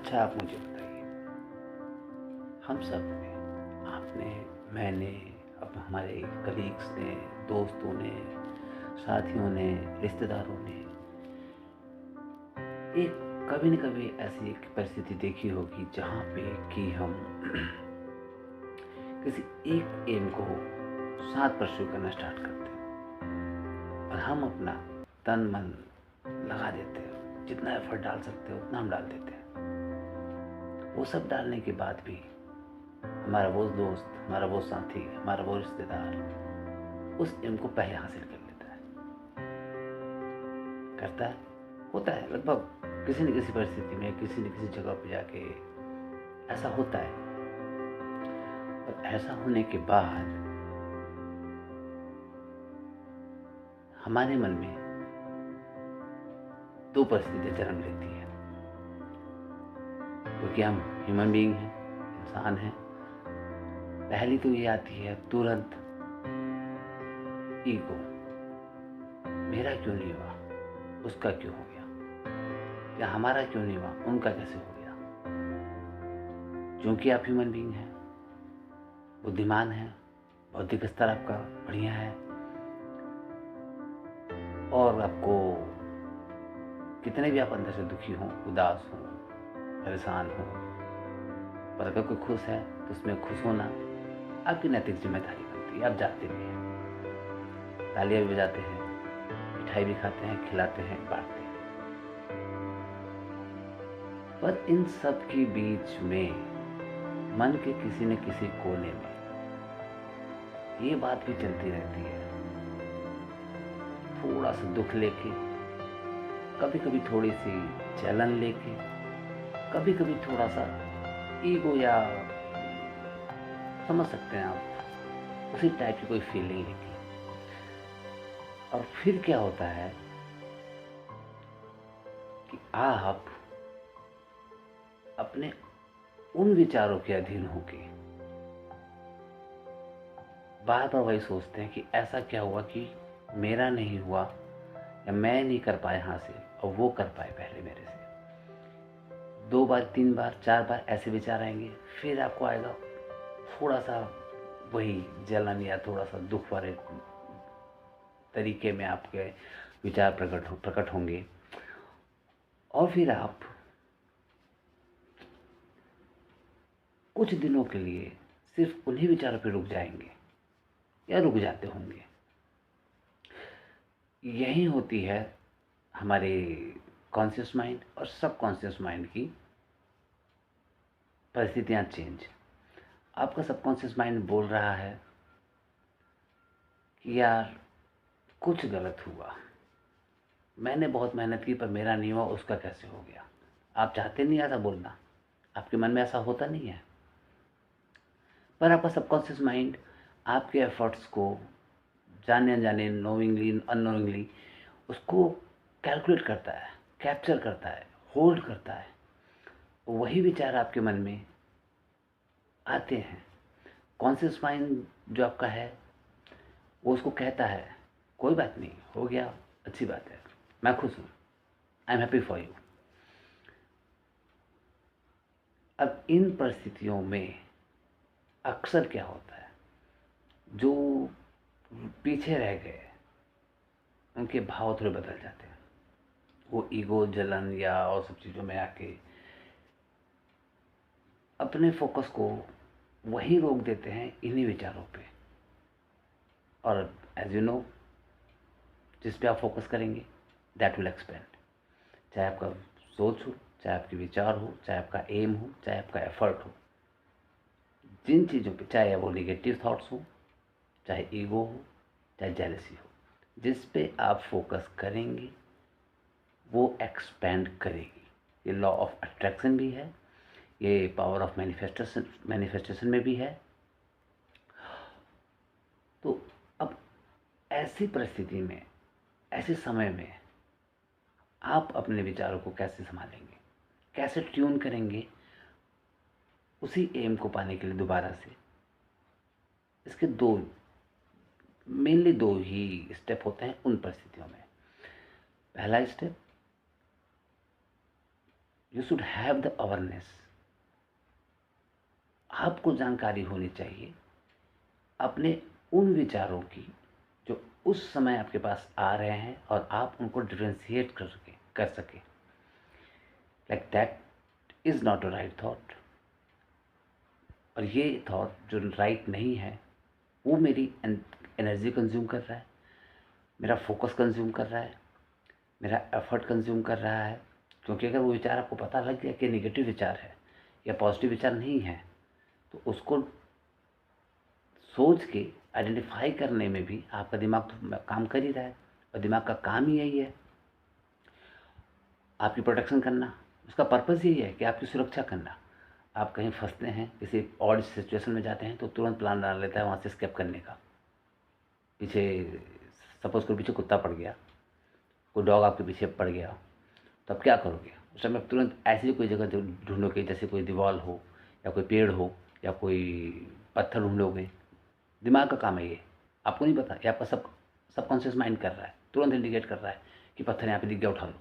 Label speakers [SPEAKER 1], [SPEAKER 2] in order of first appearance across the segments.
[SPEAKER 1] अच्छा, आप मुझे बताइए, हम सब ने, आपने, मैंने, अब हमारे कलीग्स ने, दोस्तों ने, साथियों ने, रिश्तेदारों ने एक कभी न कभी ऐसी एक परिस्थिति देखी होगी जहाँ पे कि हम किसी एक एम को साथ परस्यू करना स्टार्ट करते हैं और हम अपना तन मन लगा देते हैं, जितना एफर्ट डाल सकते हो उतना हम डाल देते हैं। वो सब डालने के बाद भी हमारा वो दोस्त, हमारा वो साथी, हमारा वो रिश्तेदार उस एम को पहले हासिल कर लेता है, करता है, होता है लगभग किसी न किसी परिस्थिति में, किसी न किसी जगह पे जाके ऐसा होता है। और ऐसा होने के बाद हमारे मन में दो परिस्थितियां जन्म लेती हैं, क्योंकि हम ह्यूमन बीइंग हैं, इंसान हैं। पहली तो ये आती है तुरंत ईगो, मेरा क्यों नहीं हुआ, उसका क्यों हो गया, या हमारा क्यों नहीं हुआ, उनका कैसे हो गया। क्योंकि आप ह्यूमन बीइंग हैं, बुद्धिमान हैं, बौद्धिक स्तर आपका बढ़िया है और आपको कितने भी आप अंदर से दुखी हों, उदास हों, परेशान हों, पर अगर कोई खुश है तो उसमें खुश होना आपकी नैतिक जिम्मेदारी बनती है। आप जाते भी हैं, तालियां भी बजाते हैं, मिठाई भी खाते हैं, खिलाते हैं, बांटते हैं। पर इन सब के बीच में मन के किसी न किसी कोने में ये बात भी चलती रहती है, थोड़ा सा दुख लेके, कभी कभी थोड़ी सी जलन लेके, कभी कभी थोड़ा सा ईगो, या समझ सकते हैं आप, उसी टाइप की कोई फीलिंग लेके। और फिर क्या होता है कि आप अपने उन विचारों के अधीन होके बार बार वही सोचते हैं कि ऐसा क्या हुआ कि मेरा नहीं हुआ, या मैं नहीं कर पाया हासिल और वो कर पाए पहले मेरे से। 2 बार, 3 बार, 4 बार ऐसे विचार आएंगे, फिर आपको आएगा थोड़ा सा वही जलन, या थोड़ा सा दुख वाले तरीके में आपके विचार प्रकट होंगे। और फिर आप कुछ दिनों के लिए सिर्फ उन्हीं विचारों पर रुक जाएंगे, या रुक जाते होंगे। यही होती है हमारे कॉन्शियस माइंड और सब कॉन्शियस माइंड की परिस्थितियां चेंज। आपका सबकॉन्शियस माइंड बोल रहा है कि यार कुछ गलत हुआ, मैंने बहुत मेहनत की पर मेरा नहीं हुआ, उसका कैसे हो गया। आप चाहते नहीं ऐसा बोलना, आपके मन में ऐसा होता नहीं है, पर आपका सबकॉन्शियस माइंड आपके एफर्ट्स को जाने अनजाने, नोइंगली अननोइंगली उसको कैलकुलेट करता है, कैप्चर करता है, होल्ड करता है। वही विचार आपके मन में आते हैं। कॉन्शियस माइंड जो आपका है वो उसको कहता है कोई बात नहीं, हो गया, अच्छी बात है, मैं खुश हूँ, I am happy for you. अब इन परिस्थितियों में अक्सर क्या होता है, जो पीछे रह गए उनके भाव थोड़े बदल जाते हैं। वो ईगो, जलन या और सब चीज़ों में आके अपने फोकस को वहीं रोक देते हैं, इन्हीं विचारों पे। और एज यू नो, जिस पे आप फोकस करेंगे दैट विल एक्सपेंड। चाहे आपका सोच हो, चाहे आपके विचार हो, चाहे आपका एम हो, चाहे आपका एफर्ट हो, जिन चीज़ों पे, चाहे वो नेगेटिव थॉट्स हो, चाहे ईगो हो, चाहे जेलसी हो, जिस पे आप फोकस करेंगे वो एक्सपेंड करेगी। ये लॉ ऑफ अट्रैक्शन भी है, ये पावर ऑफ मैनिफेस्टेशन में भी है। तो अब ऐसी परिस्थिति में, ऐसे समय में आप अपने विचारों को कैसे संभालेंगे, कैसे ट्यून करेंगे उसी एम को पाने के लिए दोबारा से। इसके मेनली दो ही स्टेप होते हैं उन परिस्थितियों में। पहला step, you should have the awareness. आपको जानकारी होनी चाहिए अपने उन विचारों की जो उस समय आपके पास आ रहे हैं और आप उनको डिफ्रेंशिएट कर सके। Like that is not a right thought. और ये थॉट जो राइट नहीं है वो मेरी एनर्जी कंज्यूम कर रहा है, मेरा फोकस कंज्यूम कर रहा है, मेरा एफर्ट कंज्यूम कर रहा है। क्योंकि अगर वो विचार आपको पता लग गया कि नेगेटिव विचार है या पॉजिटिव विचार नहीं है, तो उसको सोच के आइडेंटिफाई करने में भी आपका दिमाग तो काम कर ही रहा है। और दिमाग का काम ही यही है, आपकी प्रोटेक्शन करना। उसका पर्पज़ यही है कि आपकी सुरक्षा करना। आप कहीं फंसते हैं, किसी ऑड सिचुएशन में जाते हैं, तो तुरंत प्लान बना लेता है वहाँ से एस्केप करने का। पीछे सपोज़ कोई पीछे कुत्ता पड़ गया, कोई डॉग आपके पीछे पड़ गया, तो आप क्या करोगे? उस समय तुरंत ऐसी कोई जगह ढूंढोगे, जैसे कोई दीवार हो या कोई पेड़ हो या कोई पत्थर ढूंढोगे। दिमाग का काम है ये, आपको नहीं पता। ये आपका सबकॉन्शियस माइंड कर रहा है, तुरंत इंडिकेट कर रहा है कि पत्थर यहाँ पे दिख गया, उठा लो।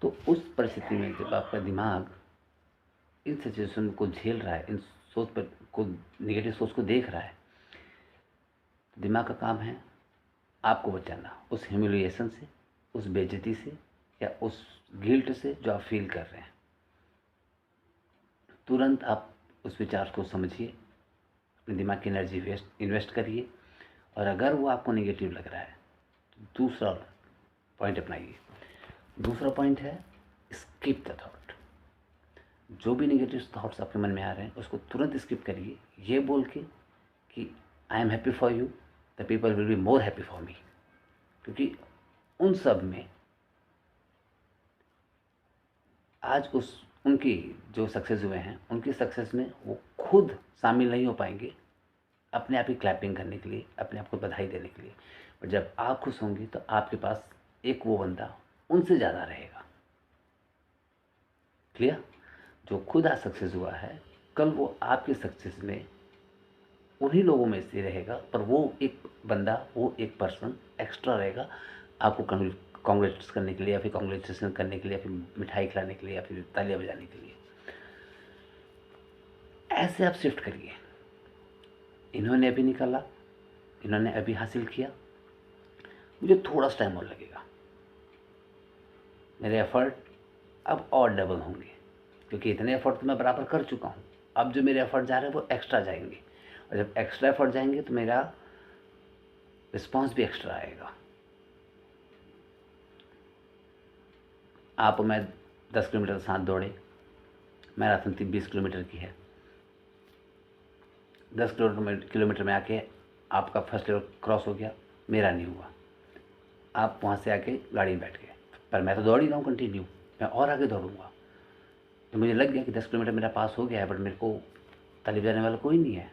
[SPEAKER 1] तो उस परिस्थिति में जब आपका दिमाग इन सिचुएशन को झेल रहा है, इन सोच पर को नेगेटिव सोच को देख रहा है, दिमाग का काम है आपको बचाना उस ह्यूमिलिएशन से, उस बेइज्जती से या उस गिल्ट से जो आप फील कर रहे हैं। तुरंत आप उस विचार को समझिए, अपने दिमाग की एनर्जी इन्वेस्ट करिए। और अगर वो आपको नेगेटिव लग रहा है तो दूसरा पॉइंट अपनाइए। दूसरा पॉइंट है स्किप द थॉट। जो भी नेगेटिव थॉट्स आपके मन में आ रहे हैं उसको तुरंत स्किप करिए, ये बोल के कि I am happy for you, the people will be more happy for me. क्योंकि उन सब में आज उनकी जो सक्सेस हुए हैं, उनकी सक्सेस में वो खुद शामिल नहीं हो पाएंगे अपने आप ही क्लैपिंग करने के लिए, अपने आप को बधाई देने के लिए। और जब आप खुश होंगे तो आपके पास एक वो बंदा उनसे ज़्यादा रहेगा। क्लियर? जो खुद आज सक्सेस हुआ है, कल वो आपके सक्सेस में उन्हीं लोगों में से रहेगा, पर वो एक बंदा, वो एक पर्सन एक्स्ट्रा रहेगा आपको कॉन्ग्रेट्स करने के लिए या फिर कॉन्ग्रेचुलेसन करने के लिए या फिर मिठाई खिलाने के लिए या फिर तालियां बजाने के लिए। ऐसे आप शिफ्ट करिए। इन्होंने अभी निकाला, इन्होंने अभी हासिल किया, मुझे थोड़ा सा टाइम और लगेगा, मेरे एफर्ट अब और डबल होंगे, क्योंकि इतने एफर्ट तो मैं बराबर कर चुका हूँ। अब जो मेरे एफर्ट जा रहे हैं वो एक्स्ट्रा जाएंगे, और जब एक्स्ट्रा एफर्ट जाएंगे तो मेरा रिस्पॉन्स भी एक्स्ट्रा आएगा। आप मैं 10 किलोमीटर साथ दौड़े, मैराथन 20 किलोमीटर की है, 10 किलोमीटर में आके आपका फर्स्ट लेवल क्रॉस हो गया, मेरा नहीं हुआ। आप वहाँ से आके गाड़ी में बैठ गए, पर मैं तो दौड़ ही रहा हूँ कंटिन्यू, मैं और आगे दौड़ूंगा। तो मुझे लग गया कि 10 किलोमीटर मेरा पास हो गया है, बट मेरे को ताली बजाने वाला कोई नहीं है।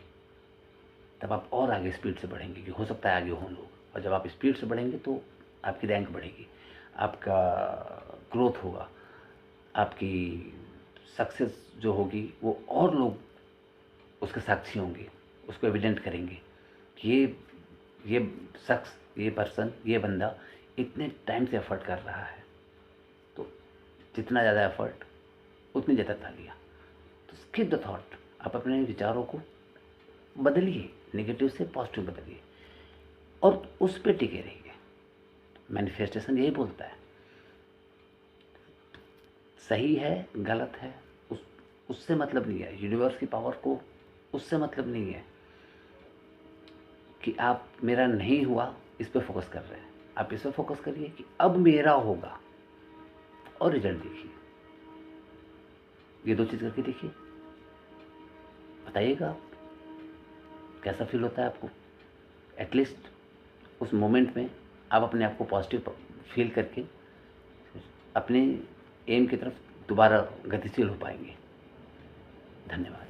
[SPEAKER 1] तब आप और आगे स्पीड से बढ़ेंगे कि हो सकता है आगे हों लोग, और जब आप स्पीड से बढ़ेंगे तो आपकी रैंक बढ़ेगी, आपका ग्रोथ होगा, आपकी सक्सेस जो होगी वो और लोग उसके साक्षी होंगे, उसको एविडेंट करेंगे कि ये शख्स, ये पर्सन, ये बंदा इतने टाइम से एफर्ट कर रहा है। तो जितना ज़्यादा एफर्ट उतनी ज़्यादा तालियाँ। तो स्किप द थॉट। आप अपने विचारों को बदलिए, नेगेटिव से पॉजिटिव बदलिए और उस पर टिके रहिए। मैनिफेस्टेशन यही बोलता है, सही है गलत है उससे मतलब नहीं है, यूनिवर्स की पावर को उससे मतलब नहीं है कि आप मेरा नहीं हुआ इस पर फोकस कर रहे हैं। आप इस पर फोकस करिए कि अब मेरा होगा और रिजल्ट देखिए। ये दो चीज़ करके देखिए, बताइएगा आप कैसा फील होता है आपको। एटलीस्ट उस मोमेंट में आप अपने आप को पॉजिटिव फील करके अपने एम की तरफ दोबारा गतिशील हो पाएंगे। धन्यवाद।